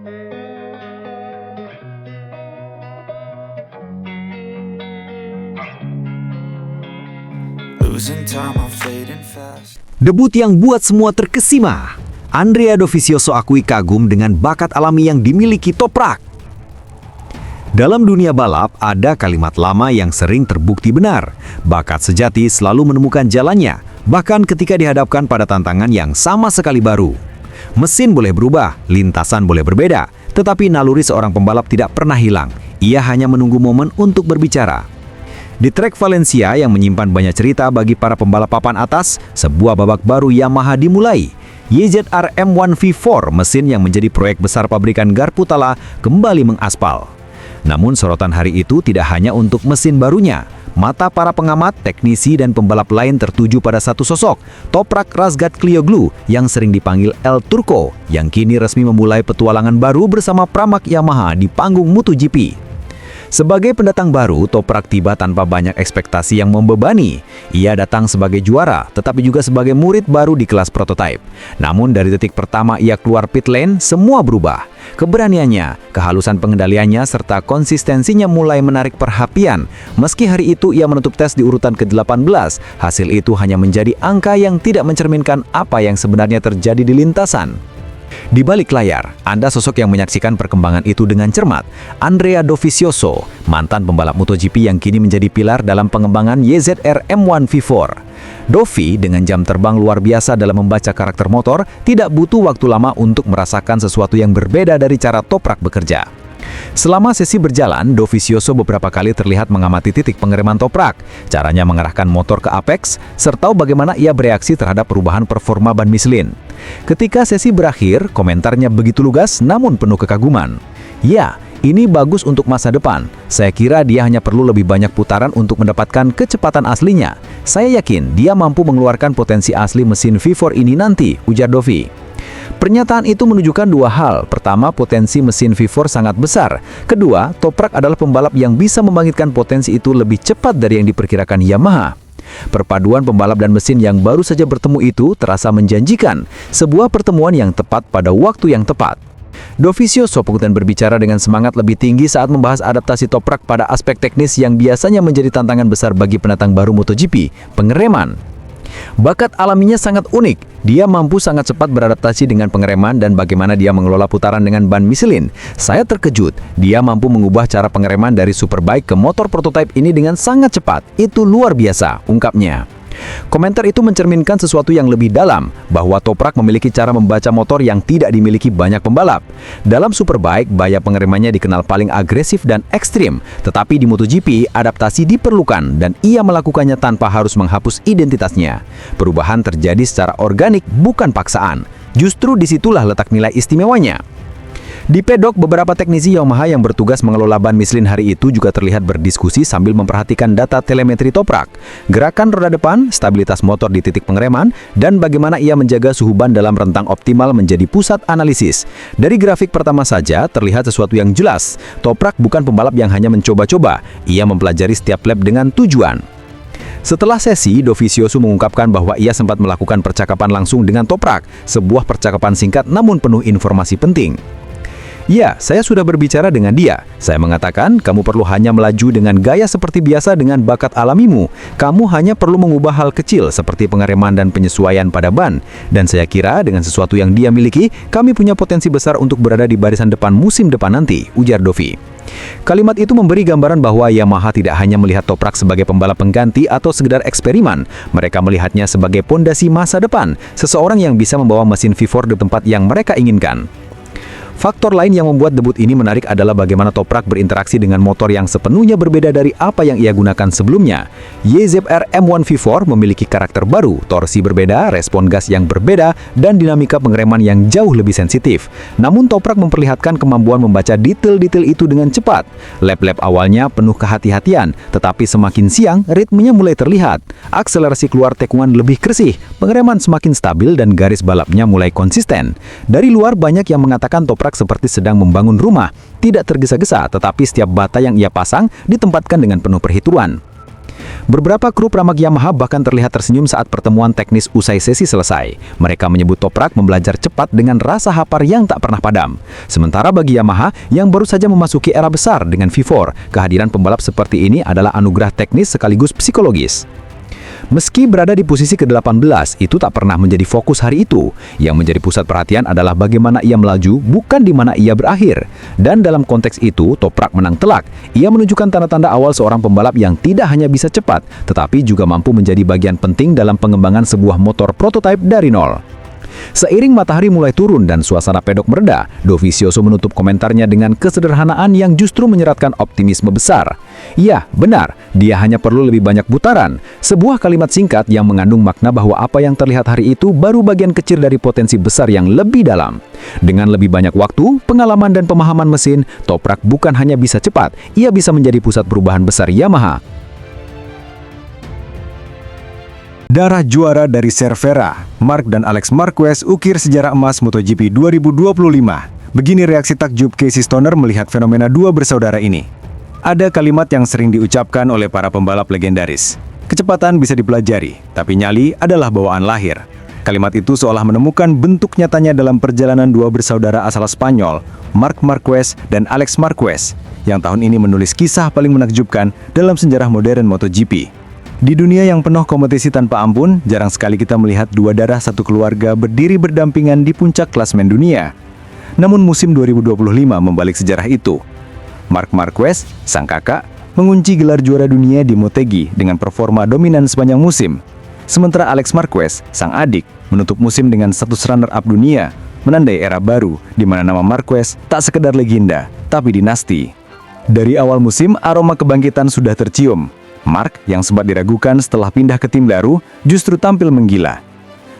Losing time, I'm fading fast. Debut yang buat semua terkesima. Andrea Dovizioso akui kagum dengan bakat alami yang dimiliki Toprak. Dalam dunia balap, ada kalimat lama yang sering terbukti benar. Bakat sejati selalu menemukan jalannya, bahkan ketika dihadapkan pada tantangan yang sama sekali baru. Mesin boleh berubah, lintasan boleh berbeda, tetapi naluri seorang pembalap tidak pernah hilang. Ia hanya menunggu momen untuk berbicara. Di trek Valencia yang menyimpan banyak cerita bagi para pembalap papan atas, sebuah babak baru Yamaha dimulai. YZR M1 V4, mesin yang menjadi proyek besar pabrikan Garputala, kembali mengaspal. Namun sorotan hari itu tidak hanya untuk mesin barunya. Mata para pengamat, teknisi, dan pembalap lain tertuju pada satu sosok, Toprak Razgatlioglu yang sering dipanggil El Turco, yang kini resmi memulai petualangan baru bersama Pramac Yamaha di panggung MotoGP. Sebagai pendatang baru, Toprak tiba tanpa banyak ekspektasi yang membebani. Ia datang sebagai juara, tetapi juga sebagai murid baru di kelas prototype. Namun dari detik pertama ia keluar pit lane, semua berubah. Keberaniannya, kehalusan pengendaliannya, serta konsistensinya mulai menarik perhatian. Meski hari itu ia menutup tes di urutan ke-18, hasil itu hanya menjadi angka yang tidak mencerminkan apa yang sebenarnya terjadi di lintasan. Di balik layar, Anda sosok yang menyaksikan perkembangan itu dengan cermat. Andrea Dovizioso, mantan pembalap MotoGP yang kini menjadi pilar dalam pengembangan YZR M1 V4. Dovi dengan jam terbang luar biasa dalam membaca karakter motor, tidak butuh waktu lama untuk merasakan sesuatu yang berbeda dari cara Toprak bekerja. Selama sesi berjalan, Dovizioso beberapa kali terlihat mengamati titik pengereman Toprak, caranya mengarahkan motor ke apex, serta bagaimana ia bereaksi terhadap perubahan performa ban Michelin. Ketika sesi berakhir, komentarnya begitu lugas namun penuh kekaguman. Ya, ini bagus untuk masa depan. Saya kira dia hanya perlu lebih banyak putaran untuk mendapatkan kecepatan aslinya. Saya yakin dia mampu mengeluarkan potensi asli mesin V4 ini nanti, ujar Dovi. Pernyataan itu menunjukkan dua hal. Pertama, potensi mesin V4 sangat besar. Kedua, Toprak adalah pembalap yang bisa membangkitkan potensi itu lebih cepat dari yang diperkirakan Yamaha. Perpaduan pembalap dan mesin yang baru saja bertemu itu terasa menjanjikan. Sebuah pertemuan yang tepat pada waktu yang tepat. Dovizioso kemudian berbicara dengan semangat lebih tinggi saat membahas adaptasi Toprak pada aspek teknis yang biasanya menjadi tantangan besar bagi pendatang baru MotoGP, pengereman. Bakat alaminya sangat unik. Dia mampu sangat cepat beradaptasi dengan pengereman dan bagaimana dia mengelola putaran dengan ban Michelin. Saya terkejut. Dia mampu mengubah cara pengereman dari superbike ke motor prototype ini dengan sangat cepat. Itu luar biasa, ungkapnya. Komentar itu mencerminkan sesuatu yang lebih dalam, bahwa Toprak memiliki cara membaca motor yang tidak dimiliki banyak pembalap. Dalam superbike, gaya pengeremannya dikenal paling agresif dan ekstrim, tetapi di MotoGP, adaptasi diperlukan dan ia melakukannya tanpa harus menghapus identitasnya. Perubahan terjadi secara organik, bukan paksaan. Justru disitulah letak nilai istimewanya. Di pedok, beberapa teknisi Yamaha yang bertugas mengelola ban Michelin hari itu juga terlihat berdiskusi sambil memperhatikan data telemetri Toprak, gerakan roda depan, stabilitas motor di titik pengereman, dan bagaimana ia menjaga suhu ban dalam rentang optimal menjadi pusat analisis. Dari grafik pertama saja, terlihat sesuatu yang jelas. Toprak bukan pembalap yang hanya mencoba-coba, ia mempelajari setiap lap dengan tujuan. Setelah sesi, Dovizioso mengungkapkan bahwa ia sempat melakukan percakapan langsung dengan Toprak, sebuah percakapan singkat namun penuh informasi penting. Ya, saya sudah berbicara dengan dia. Saya mengatakan, kamu perlu hanya melaju dengan gaya seperti biasa dengan bakat alamimu. Kamu hanya perlu mengubah hal kecil seperti pengereman dan penyesuaian pada ban. Dan saya kira dengan sesuatu yang dia miliki, kami punya potensi besar untuk berada di barisan depan musim depan nanti, ujar Dovi. Kalimat itu memberi gambaran bahwa Yamaha tidak hanya melihat Toprak sebagai pembalap pengganti atau sekedar eksperimen. Mereka melihatnya sebagai pondasi masa depan, seseorang yang bisa membawa mesin V4 di tempat yang mereka inginkan. Faktor lain yang membuat debut ini menarik adalah bagaimana Toprak berinteraksi dengan motor yang sepenuhnya berbeda dari apa yang ia gunakan sebelumnya. YZR M1 V4 memiliki karakter baru, torsi berbeda, respon gas yang berbeda, dan dinamika pengereman yang jauh lebih sensitif. Namun Toprak memperlihatkan kemampuan membaca detail-detail itu dengan cepat. Lap-lap awalnya penuh kehati-hatian, tetapi semakin siang ritmenya mulai terlihat. Akselerasi keluar tikungan lebih kersih, pengereman semakin stabil, dan garis balapnya mulai konsisten. Dari luar banyak yang mengatakan Toprak seperti sedang membangun rumah, tidak tergesa-gesa, tetapi setiap bata yang ia pasang ditempatkan dengan penuh perhitungan. Beberapa kru pramak Yamaha bahkan terlihat tersenyum saat pertemuan teknis usai sesi selesai. Mereka menyebut Toprak membelajar cepat dengan rasa hafar yang tak pernah padam. Sementara bagi Yamaha yang baru saja memasuki era besar dengan V4, kehadiran pembalap seperti ini adalah anugerah teknis sekaligus psikologis. Meski berada di posisi ke-18, itu tak pernah menjadi fokus hari itu. Yang menjadi pusat perhatian adalah bagaimana ia melaju, bukan di mana ia berakhir. Dan dalam konteks itu, Toprak menang telak. Ia menunjukkan tanda-tanda awal seorang pembalap yang tidak hanya bisa cepat, tetapi juga mampu menjadi bagian penting dalam pengembangan sebuah motor prototipe dari nol. Seiring matahari mulai turun dan suasana pedok mereda, Dovizioso menutup komentarnya dengan kesederhanaan yang justru menyeratkan optimisme besar. Ya, benar, dia hanya perlu lebih banyak putaran. Sebuah kalimat singkat yang mengandung makna bahwa apa yang terlihat hari itu baru bagian kecil dari potensi besar yang lebih dalam. Dengan lebih banyak waktu, pengalaman dan pemahaman mesin, Toprak bukan hanya bisa cepat, ia bisa menjadi pusat perubahan besar Yamaha. Darah juara dari Cervera, Marc dan Alex Marquez ukir sejarah emas MotoGP 2025. Begini reaksi takjub Casey Stoner melihat fenomena dua bersaudara ini. Ada kalimat yang sering diucapkan oleh para pembalap legendaris. Kecepatan bisa dipelajari, tapi nyali adalah bawaan lahir. Kalimat itu seolah menemukan bentuk nyatanya dalam perjalanan dua bersaudara asal Spanyol, Marc Marquez dan Alex Marquez, yang tahun ini menulis kisah paling menakjubkan dalam sejarah modern MotoGP. Di dunia yang penuh kompetisi tanpa ampun, jarang sekali kita melihat dua darah satu keluarga berdiri berdampingan di puncak klasemen dunia. Namun musim 2025 membalik sejarah itu. Marc Marquez, sang kakak, mengunci gelar juara dunia di Motegi dengan performa dominan sepanjang musim. Sementara Alex Marquez, sang adik, menutup musim dengan status runner-up dunia, menandai era baru di mana nama Marquez tak sekedar legenda, tapi dinasti. Dari awal musim, aroma kebangkitan sudah tercium. Marc, yang sempat diragukan setelah pindah ke tim baru, justru tampil menggila.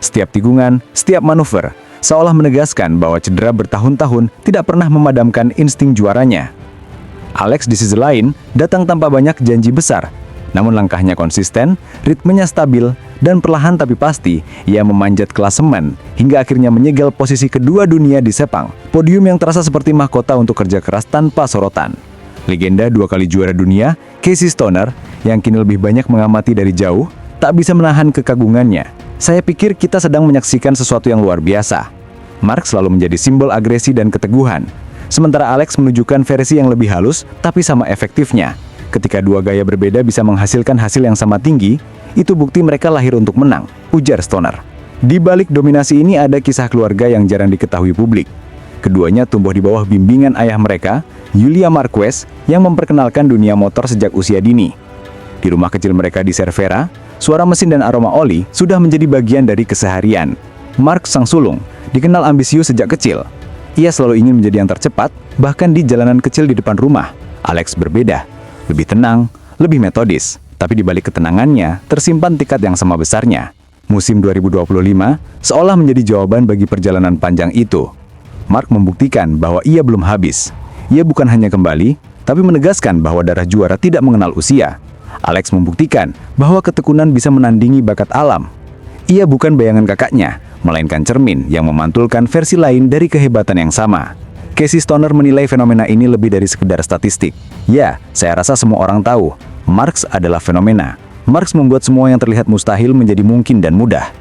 Setiap tikungan, setiap manuver, seolah menegaskan bahwa cedera bertahun-tahun tidak pernah memadamkan insting juaranya. Alex di sisi lain, datang tanpa banyak janji besar. Namun langkahnya konsisten, ritmenya stabil, dan perlahan tapi pasti, ia memanjat klasemen, hingga akhirnya menyegel posisi kedua dunia di Sepang. Podium yang terasa seperti mahkota untuk kerja keras tanpa sorotan. Legenda dua kali juara dunia, Casey Stoner, yang kini lebih banyak mengamati dari jauh, tak bisa menahan kekagungannya. Saya pikir kita sedang menyaksikan sesuatu yang luar biasa. Marc selalu menjadi simbol agresi dan keteguhan. Sementara Alex menunjukkan versi yang lebih halus, tapi sama efektifnya. Ketika dua gaya berbeda bisa menghasilkan hasil yang sama tinggi, itu bukti mereka lahir untuk menang, ujar Stoner. Di balik dominasi ini ada kisah keluarga yang jarang diketahui publik. Keduanya tumbuh di bawah bimbingan ayah mereka, Julia Marquez, yang memperkenalkan dunia motor sejak usia dini. Di rumah kecil mereka di Cervera, suara mesin dan aroma oli sudah menjadi bagian dari keseharian. Marc, sang sulung, dikenal ambisius sejak kecil. Ia selalu ingin menjadi yang tercepat, bahkan di jalanan kecil di depan rumah. Alex berbeda, lebih tenang, lebih metodis, tapi di balik ketenangannya tersimpan tekad yang sama besarnya. Musim 2025 seolah menjadi jawaban bagi perjalanan panjang itu. Marc membuktikan bahwa ia belum habis. Ia bukan hanya kembali, tapi menegaskan bahwa darah juara tidak mengenal usia. Alex membuktikan bahwa ketekunan bisa menandingi bakat alam. Ia bukan bayangan kakaknya, melainkan cermin yang memantulkan versi lain dari kehebatan yang sama. Casey Stoner menilai fenomena ini lebih dari sekedar statistik. Ya, saya rasa semua orang tahu, Marc adalah fenomena. Marc membuat semua yang terlihat mustahil menjadi mungkin dan mudah.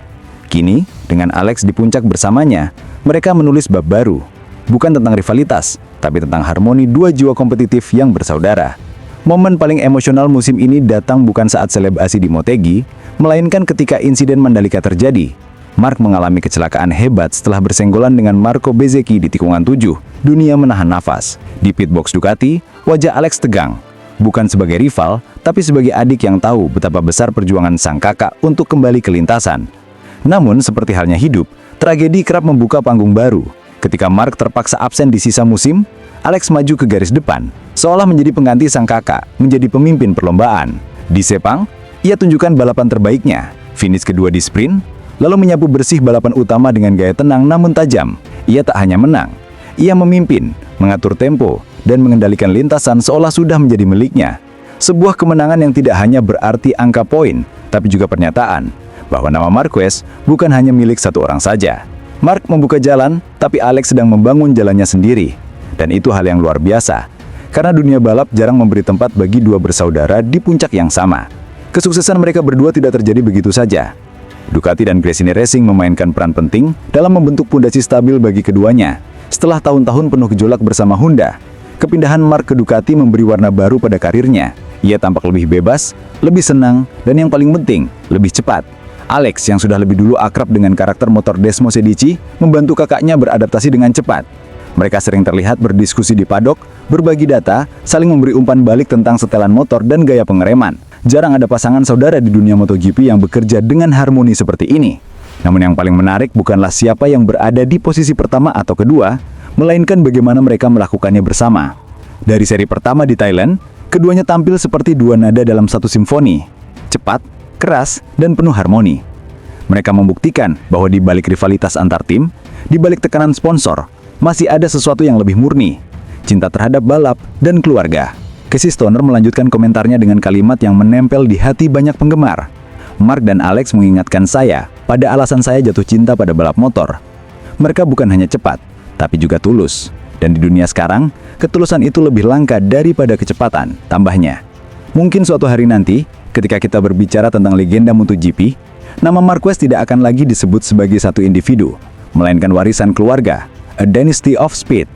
Kini, dengan Alex di puncak bersamanya, mereka menulis bab baru. Bukan tentang rivalitas, tapi tentang harmoni dua jiwa kompetitif yang bersaudara. Momen paling emosional musim ini datang bukan saat selebrasi di Motegi, melainkan ketika insiden Mandalika terjadi. Marc mengalami kecelakaan hebat setelah bersenggolan dengan Marco Bezzecchi di tikungan 7. Dunia menahan nafas. Di pitbox Ducati, wajah Alex tegang. Bukan sebagai rival, tapi sebagai adik yang tahu betapa besar perjuangan sang kakak untuk kembali ke lintasan. Namun, seperti halnya hidup, tragedi kerap membuka panggung baru. Ketika Marc terpaksa absen di sisa musim, Alex maju ke garis depan, seolah menjadi pengganti sang kakak, menjadi pemimpin perlombaan. Di Sepang, ia tunjukkan balapan terbaiknya, finish kedua di sprint, lalu menyapu bersih balapan utama dengan gaya tenang namun tajam. Ia tak hanya menang, ia memimpin, mengatur tempo, dan mengendalikan lintasan seolah sudah menjadi miliknya. Sebuah kemenangan yang tidak hanya berarti angka poin, tapi juga pernyataan bahwa nama Marquez bukan hanya milik satu orang saja. Marc membuka jalan, tapi Alex sedang membangun jalannya sendiri. Dan itu hal yang luar biasa, karena dunia balap jarang memberi tempat bagi dua bersaudara di puncak yang sama. Kesuksesan mereka berdua tidak terjadi begitu saja. Ducati dan Gresini Racing memainkan peran penting dalam membentuk pondasi stabil bagi keduanya. Setelah tahun-tahun penuh gejolak bersama Honda, kepindahan Mark ke Ducati memberi warna baru pada karirnya. Ia tampak lebih bebas, lebih senang, dan yang paling penting, lebih cepat. Alex yang sudah lebih dulu akrab dengan karakter motor Desmo Sedici membantu kakaknya beradaptasi dengan cepat. Mereka sering terlihat berdiskusi di paddock, berbagi data, saling memberi umpan balik tentang setelan motor dan gaya pengereman. Jarang ada pasangan saudara di dunia MotoGP yang bekerja dengan harmoni seperti ini. Namun yang paling menarik bukanlah siapa yang berada di posisi pertama atau kedua, melainkan bagaimana mereka melakukannya bersama. Dari seri pertama di Thailand, keduanya tampil seperti dua nada dalam satu simfoni, cepat, keras, dan penuh harmoni. Mereka membuktikan bahwa di balik rivalitas antar tim, di balik tekanan sponsor, masih ada sesuatu yang lebih murni, cinta terhadap balap dan keluarga. Casey Stoner melanjutkan komentarnya dengan kalimat yang menempel di hati banyak penggemar. Mark dan Alex mengingatkan saya pada alasan saya jatuh cinta pada balap motor. Mereka bukan hanya cepat, tapi juga tulus. Dan di dunia sekarang, ketulusan itu lebih langka daripada kecepatan, tambahnya. Mungkin suatu hari nanti, ketika kita berbicara tentang legenda MotoGP, nama Marquez tidak akan lagi disebut sebagai satu individu, melainkan warisan keluarga, a dynasty of speed.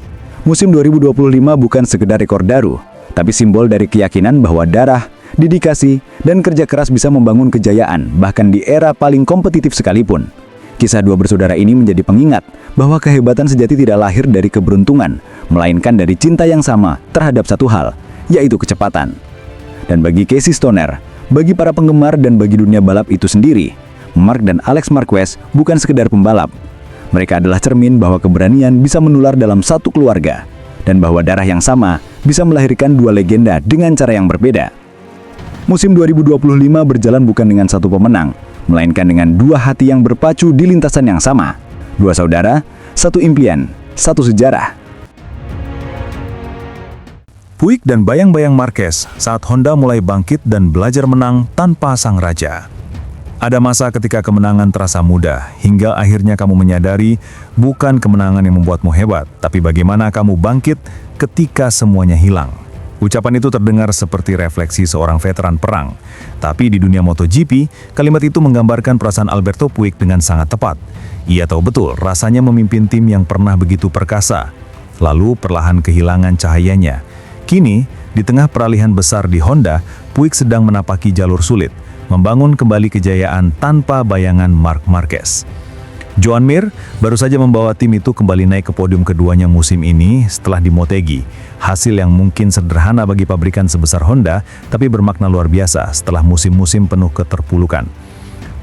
Musim 2025 bukan sekedar rekor daru, tapi simbol dari keyakinan bahwa darah, dedikasi, dan kerja keras bisa membangun kejayaan, bahkan di era paling kompetitif sekalipun. Kisah dua bersaudara ini menjadi pengingat bahwa kehebatan sejati tidak lahir dari keberuntungan, melainkan dari cinta yang sama terhadap satu hal, yaitu kecepatan. Dan bagi Casey Stoner, bagi para penggemar dan bagi dunia balap itu sendiri, Mark dan Alex Marquez bukan sekedar pembalap. Mereka adalah cermin bahwa keberanian bisa menular dalam satu keluarga, dan bahwa darah yang sama bisa melahirkan dua legenda dengan cara yang berbeda. Musim 2025 berjalan bukan dengan satu pemenang, melainkan dengan dua hati yang berpacu di lintasan yang sama. Dua saudara, satu impian, satu sejarah. Puig dan bayang-bayang Marquez saat Honda mulai bangkit dan belajar menang tanpa sang raja. Ada masa ketika kemenangan terasa mudah, hingga akhirnya kamu menyadari bukan kemenangan yang membuatmu hebat, tapi bagaimana kamu bangkit ketika semuanya hilang. Ucapan itu terdengar seperti refleksi seorang veteran perang. Tapi di dunia MotoGP, kalimat itu menggambarkan perasaan Alberto Puig dengan sangat tepat. Ia tahu betul rasanya memimpin tim yang pernah begitu perkasa, lalu perlahan kehilangan cahayanya. Kini, di tengah peralihan besar di Honda, Puig sedang menapaki jalur sulit, membangun kembali kejayaan tanpa bayangan Marc Marquez. Joan Mir baru saja membawa tim itu kembali naik ke podium keduanya musim ini setelah di Motegi. Hasil yang mungkin sederhana bagi pabrikan sebesar Honda, tapi bermakna luar biasa setelah musim-musim penuh keterpulukan.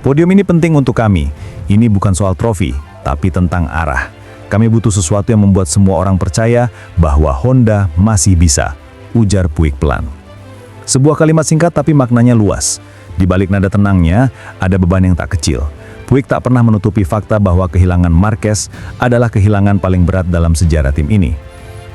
Podium ini penting untuk kami. Ini bukan soal trofi, tapi tentang arah. Kami butuh sesuatu yang membuat semua orang percaya bahwa Honda masih bisa, ujar Puig pelan. Sebuah kalimat singkat tapi maknanya luas. Di balik nada tenangnya, ada beban yang tak kecil. Puig tak pernah menutupi fakta bahwa kehilangan Marquez adalah kehilangan paling berat dalam sejarah tim ini.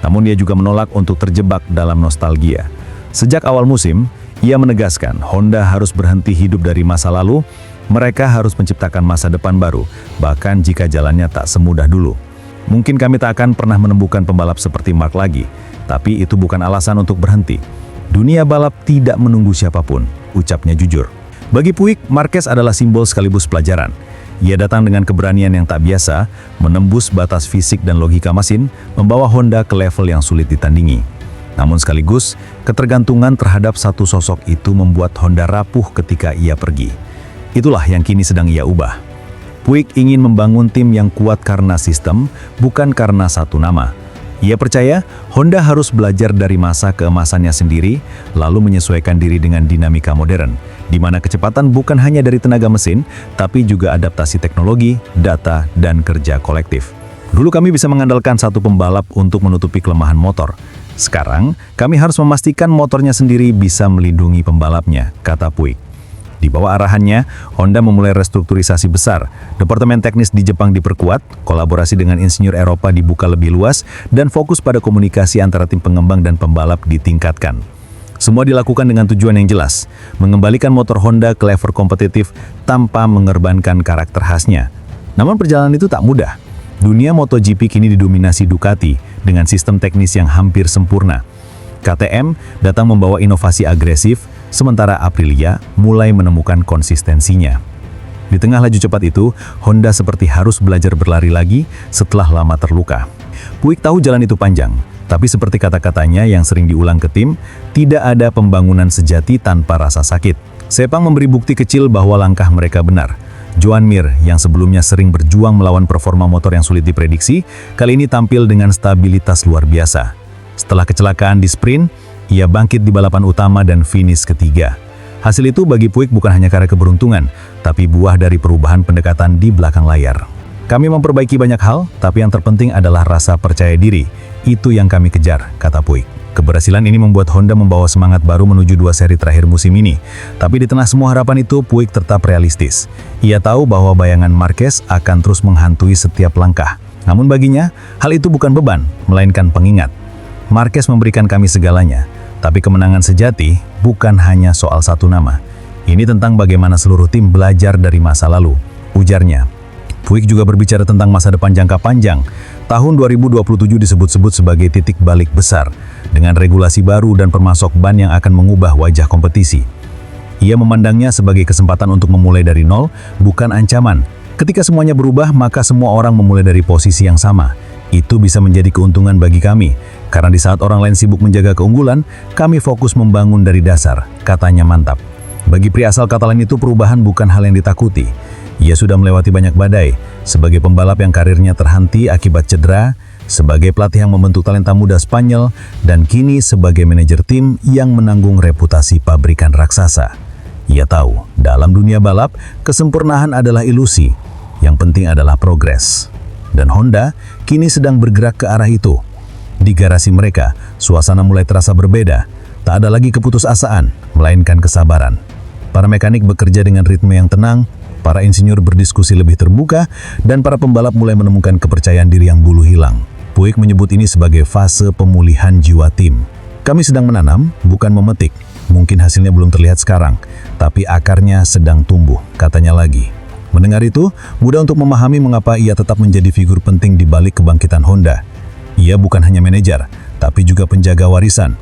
Namun dia juga menolak untuk terjebak dalam nostalgia. Sejak awal musim, ia menegaskan Honda harus berhenti hidup dari masa lalu, mereka harus menciptakan masa depan baru, bahkan jika jalannya tak semudah dulu. Mungkin kami tak akan pernah menemukan pembalap seperti Mark lagi, tapi itu bukan alasan untuk berhenti. Dunia balap tidak menunggu siapapun, ucapnya jujur. Bagi Puig, Marquez adalah simbol sekaligus pelajaran. Ia datang dengan keberanian yang tak biasa, menembus batas fisik dan logika mesin, membawa Honda ke level yang sulit ditandingi. Namun sekaligus, ketergantungan terhadap satu sosok itu membuat Honda rapuh ketika ia pergi. Itulah yang kini sedang ia ubah. Puig ingin membangun tim yang kuat karena sistem, bukan karena satu nama. Ia percaya Honda harus belajar dari masa keemasannya sendiri, lalu menyesuaikan diri dengan dinamika modern, di mana kecepatan bukan hanya dari tenaga mesin, tapi juga adaptasi teknologi, data, dan kerja kolektif. Dulu kami bisa mengandalkan satu pembalap untuk menutupi kelemahan motor. Sekarang, kami harus memastikan motornya sendiri bisa melindungi pembalapnya, kata Puig. Di bawah arahannya, Honda memulai restrukturisasi besar. Departemen teknis di Jepang diperkuat, kolaborasi dengan insinyur Eropa dibuka lebih luas, dan fokus pada komunikasi antara tim pengembang dan pembalap ditingkatkan. Semua dilakukan dengan tujuan yang jelas, mengembalikan motor Honda ke level kompetitif tanpa mengorbankan karakter khasnya. Namun perjalanan itu tak mudah. Dunia MotoGP kini didominasi Ducati dengan sistem teknis yang hampir sempurna. KTM datang membawa inovasi agresif, sementara Aprilia mulai menemukan konsistensinya. Di tengah laju cepat itu, Honda seperti harus belajar berlari lagi setelah lama terluka. Puig tahu jalan itu panjang, tapi seperti kata-katanya yang sering diulang ke tim, tidak ada pembangunan sejati tanpa rasa sakit. Sepang memberi bukti kecil bahwa langkah mereka benar. Joan Mir, yang sebelumnya sering berjuang melawan performa motor yang sulit diprediksi, kali ini tampil dengan stabilitas luar biasa. Setelah kecelakaan di sprint, ia bangkit di balapan utama dan finish ketiga. Hasil itu bagi Puig bukan hanya karena keberuntungan, tapi buah dari perubahan pendekatan di belakang layar. Kami memperbaiki banyak hal, tapi yang terpenting adalah rasa percaya diri. Itu yang kami kejar, kata Puig. Keberhasilan ini membuat Honda membawa semangat baru menuju 2 seri terakhir musim ini. Tapi di tengah semua harapan itu, Puig tetap realistis. Ia tahu bahwa bayangan Marquez akan terus menghantui setiap langkah. Namun baginya, hal itu bukan beban, melainkan pengingat. Marquez memberikan kami segalanya. Tapi kemenangan sejati bukan hanya soal satu nama. Ini tentang bagaimana seluruh tim belajar dari masa lalu, ujarnya. Puig juga berbicara tentang masa depan jangka panjang. Tahun 2027 disebut-sebut sebagai titik balik besar, dengan regulasi baru dan permasok ban yang akan mengubah wajah kompetisi. Ia memandangnya sebagai kesempatan untuk memulai dari nol, bukan ancaman. Ketika semuanya berubah, maka semua orang memulai dari posisi yang sama. Itu bisa menjadi keuntungan bagi kami, karena di saat orang lain sibuk menjaga keunggulan, kami fokus membangun dari dasar, katanya mantap. Bagi pria asal Katalan itu, perubahan bukan hal yang ditakuti. Ia sudah melewati banyak badai, sebagai pembalap yang karirnya terhenti akibat cedera, sebagai pelatih yang membentuk talenta muda Spanyol, dan kini sebagai manajer tim yang menanggung reputasi pabrikan raksasa. Ia tahu, dalam dunia balap, kesempurnaan adalah ilusi, yang penting adalah progres. Dan Honda kini sedang bergerak ke arah itu. Di garasi mereka, suasana mulai terasa berbeda. Tak ada lagi keputusasaan, melainkan kesabaran. Para mekanik bekerja dengan ritme yang tenang, para insinyur berdiskusi lebih terbuka, dan para pembalap mulai menemukan kepercayaan diri yang dulu hilang. Puig menyebut ini sebagai fase pemulihan jiwa tim. Kami sedang menanam, bukan memetik. Mungkin hasilnya belum terlihat sekarang, tapi akarnya sedang tumbuh, katanya lagi. Mendengar itu, mudah untuk memahami mengapa ia tetap menjadi figur penting di balik kebangkitan Honda. Ia bukan hanya manajer, tapi juga penjaga warisan.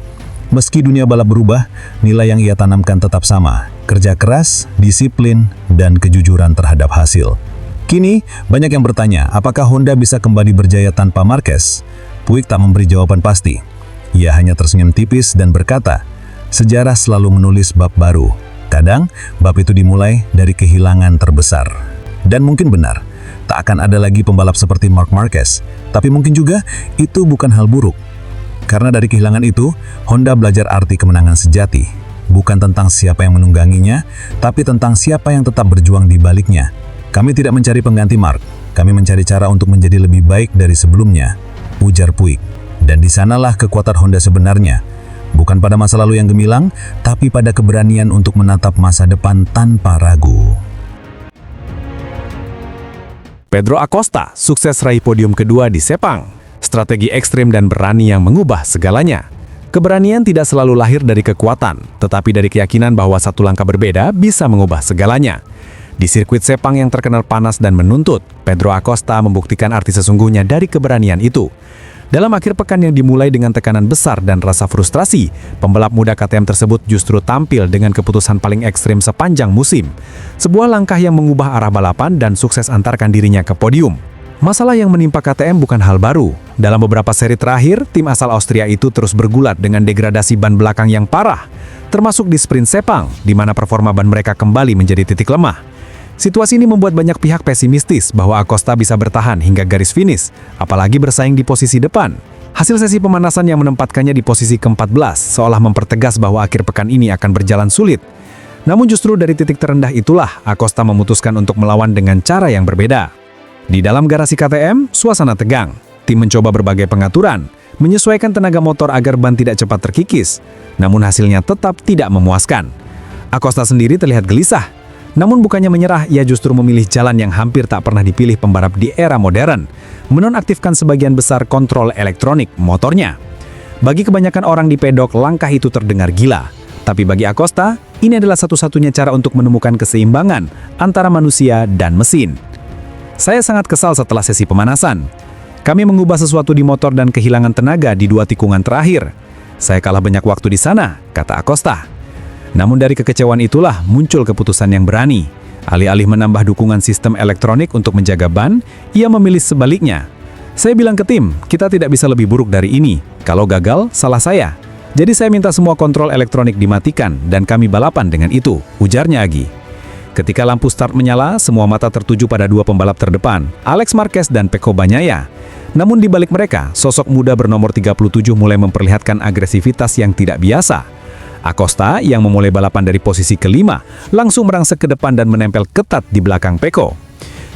Meski dunia balap berubah, nilai yang ia tanamkan tetap sama. Kerja keras, disiplin, dan kejujuran terhadap hasil. Kini, banyak yang bertanya, apakah Honda bisa kembali berjaya tanpa Marquez? Puig tak memberi jawaban pasti. Ia hanya tersenyum tipis dan berkata, sejarah selalu menulis bab baru. Kadang, bab itu dimulai dari kehilangan terbesar. Dan mungkin benar, tak akan ada lagi pembalap seperti Marc Marquez. Tapi mungkin juga, itu bukan hal buruk. Karena dari kehilangan itu, Honda belajar arti kemenangan sejati. Bukan tentang siapa yang menungganginya, tapi tentang siapa yang tetap berjuang di baliknya. Kami tidak mencari pengganti Marc, kami mencari cara untuk menjadi lebih baik dari sebelumnya, ujar Puig. Dan di sanalah kekuatan Honda sebenarnya. Bukan pada masa lalu yang gemilang, tapi pada keberanian untuk menatap masa depan tanpa ragu. Pedro Acosta sukses raih podium kedua di Sepang. Strategi ekstrim dan berani yang mengubah segalanya. Keberanian tidak selalu lahir dari kekuatan, tetapi dari keyakinan bahwa satu langkah berbeda bisa mengubah segalanya. Di sirkuit Sepang yang terkenal panas dan menuntut, Pedro Acosta membuktikan arti sesungguhnya dari keberanian itu. Dalam akhir pekan yang dimulai dengan tekanan besar dan rasa frustrasi, pembalap muda KTM tersebut justru tampil dengan keputusan paling ekstrim sepanjang musim. Sebuah langkah yang mengubah arah balapan dan sukses antarkan dirinya ke podium. Masalah yang menimpa KTM bukan hal baru. Dalam beberapa seri terakhir, tim asal Austria itu terus bergulat dengan degradasi ban belakang yang parah, termasuk di sprint Sepang, di mana performa ban mereka kembali menjadi titik lemah. Situasi ini membuat banyak pihak pesimistis bahwa Acosta bisa bertahan hingga garis finish, apalagi bersaing di posisi depan. Hasil sesi pemanasan yang menempatkannya di posisi ke-14 seolah mempertegas bahwa akhir pekan ini akan berjalan sulit. Namun justru dari titik terendah itulah Acosta memutuskan untuk melawan dengan cara yang berbeda. Di dalam garasi KTM, suasana tegang. Tim mencoba berbagai pengaturan, menyesuaikan tenaga motor agar ban tidak cepat terkikis, namun hasilnya tetap tidak memuaskan. Acosta sendiri terlihat gelisah. Namun bukannya menyerah, ia justru memilih jalan yang hampir tak pernah dipilih pembalap di era modern, menonaktifkan sebagian besar kontrol elektronik motornya. Bagi kebanyakan orang di pedok, langkah itu terdengar gila. Tapi bagi Acosta, ini adalah satu-satunya cara untuk menemukan keseimbangan antara manusia dan mesin. Saya sangat kesal setelah sesi pemanasan. Kami mengubah sesuatu di motor dan kehilangan tenaga di 2 tikungan terakhir. Saya kalah banyak waktu di sana, kata Acosta. Namun dari kekecewaan itulah muncul keputusan yang berani. Alih-alih menambah dukungan sistem elektronik untuk menjaga ban, ia memilih sebaliknya. Saya bilang ke tim, kita tidak bisa lebih buruk dari ini. Kalau gagal, salah saya. Jadi saya minta semua kontrol elektronik dimatikan dan kami balapan dengan itu, ujarnya Agi. Ketika lampu start menyala, semua mata tertuju pada dua pembalap terdepan, Alex Marquez dan Pecco Bagnaia. Namun di balik mereka, sosok muda bernomor 37 mulai memperlihatkan agresivitas yang tidak biasa. Acosta yang memulai balapan dari posisi kelima langsung merangsek ke depan dan menempel ketat di belakang Pecco.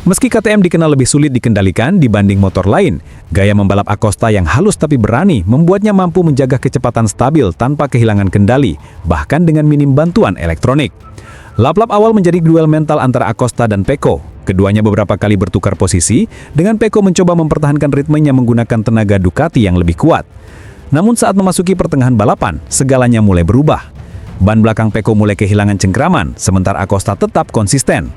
Meski KTM dikenal lebih sulit dikendalikan dibanding motor lain, gaya membalap Acosta yang halus tapi berani membuatnya mampu menjaga kecepatan stabil tanpa kehilangan kendali, bahkan dengan minim bantuan elektronik. Lap-lap awal menjadi duel mental antara Acosta dan Pecco. Keduanya beberapa kali bertukar posisi, dengan Pecco mencoba mempertahankan ritmenya menggunakan tenaga Ducati yang lebih kuat. Namun saat memasuki pertengahan balapan, segalanya mulai berubah. Ban belakang Pecco mulai kehilangan cengkraman, sementara Acosta tetap konsisten.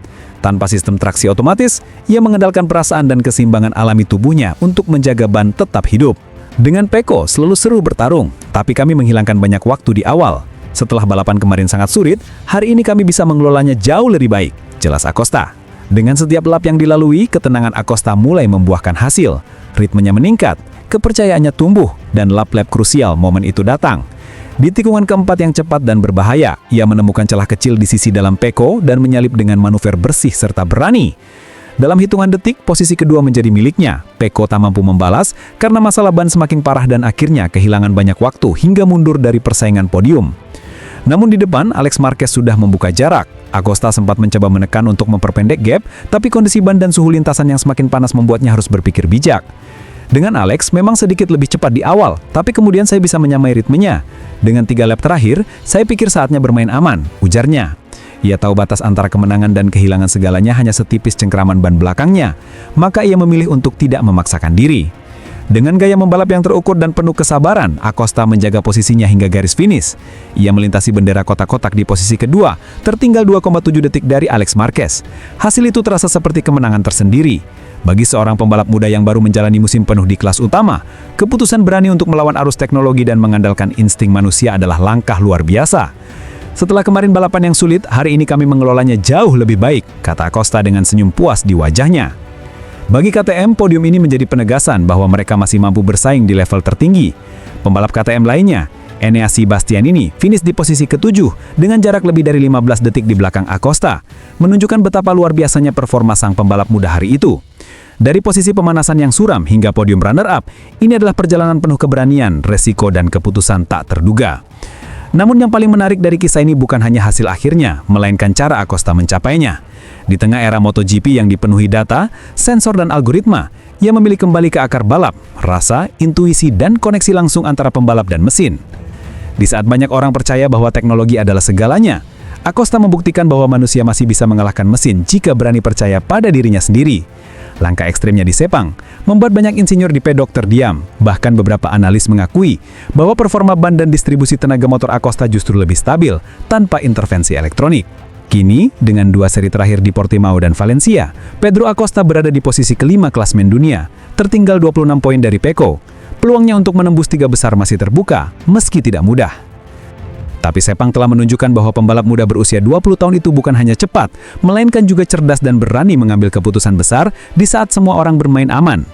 Tanpa sistem traksi otomatis, ia mengandalkan perasaan dan keseimbangan alami tubuhnya untuk menjaga ban tetap hidup. Dengan Pecco selalu seru bertarung, tapi kami menghilangkan banyak waktu di awal. Setelah balapan kemarin sangat sulit, hari ini kami bisa mengelolanya jauh lebih baik, jelas Acosta. Dengan setiap lap yang dilalui, ketenangan Acosta mulai membuahkan hasil. Ritmenya meningkat, kepercayaannya tumbuh, dan lap-lap krusial momen itu datang. Di tikungan keempat yang cepat dan berbahaya, ia menemukan celah kecil di sisi dalam Pecco dan menyalip dengan manuver bersih serta berani. Dalam hitungan detik, posisi kedua menjadi miliknya. Pecco tak mampu membalas karena masalah ban semakin parah dan akhirnya kehilangan banyak waktu hingga mundur dari persaingan podium. Namun di depan, Alex Marquez sudah membuka jarak. Acosta sempat mencoba menekan untuk memperpendek gap, tapi kondisi ban dan suhu lintasan yang semakin panas membuatnya harus berpikir bijak. Dengan Alex memang sedikit lebih cepat di awal, tapi kemudian saya bisa menyamai ritmenya. Dengan 3 lap terakhir, saya pikir saatnya bermain aman, ujarnya. Ia tahu batas antara kemenangan dan kehilangan segalanya hanya setipis cengkraman ban belakangnya, maka ia memilih untuk tidak memaksakan diri. Dengan gaya membalap yang terukur dan penuh kesabaran, Acosta menjaga posisinya hingga garis finish. Ia melintasi bendera kotak-kotak di posisi kedua, tertinggal 2,7 detik dari Alex Marquez. Hasil itu terasa seperti kemenangan tersendiri. Bagi seorang pembalap muda yang baru menjalani musim penuh di kelas utama, keputusan berani untuk melawan arus teknologi dan mengandalkan insting manusia adalah langkah luar biasa. Setelah kemarin balapan yang sulit, hari ini kami mengelolanya jauh lebih baik, kata Acosta dengan senyum puas di wajahnya. Bagi KTM, podium ini menjadi penegasan bahwa mereka masih mampu bersaing di level tertinggi. Pembalap KTM lainnya, Eneas Bastianini, finish di posisi ke-7 dengan jarak lebih dari 15 detik di belakang Acosta, menunjukkan betapa luar biasanya performa sang pembalap muda hari itu. Dari posisi pemanasan yang suram hingga podium runner-up, ini adalah perjalanan penuh keberanian, resiko, dan keputusan tak terduga. Namun yang paling menarik dari kisah ini bukan hanya hasil akhirnya, melainkan cara Acosta mencapainya. Di tengah era MotoGP yang dipenuhi data, sensor, dan algoritma, ia memilih kembali ke akar balap, rasa, intuisi, dan koneksi langsung antara pembalap dan mesin. Di saat banyak orang percaya bahwa teknologi adalah segalanya, Acosta membuktikan bahwa manusia masih bisa mengalahkan mesin jika berani percaya pada dirinya sendiri. Langkah ekstrimnya di Sepang membuat banyak insinyur di pedok terdiam. Bahkan beberapa analis mengakui bahwa performa ban dan distribusi tenaga motor Acosta justru lebih stabil tanpa intervensi elektronik. Kini, dengan 2 seri terakhir di Portimao dan Valencia, Pedro Acosta berada di posisi kelima klasmen dunia, tertinggal 26 poin dari Pecco. Peluangnya untuk menembus 3 besar masih terbuka, meski tidak mudah. Tapi Sepang telah menunjukkan bahwa pembalap muda berusia 20 tahun itu bukan hanya cepat, melainkan juga cerdas dan berani mengambil keputusan besar di saat semua orang bermain aman.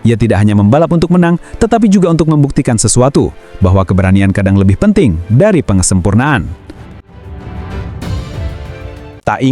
Ia tidak hanya membalap untuk menang, tetapi juga untuk membuktikan sesuatu, bahwa keberanian kadang lebih penting dari pengesempurnaan. Tak ingin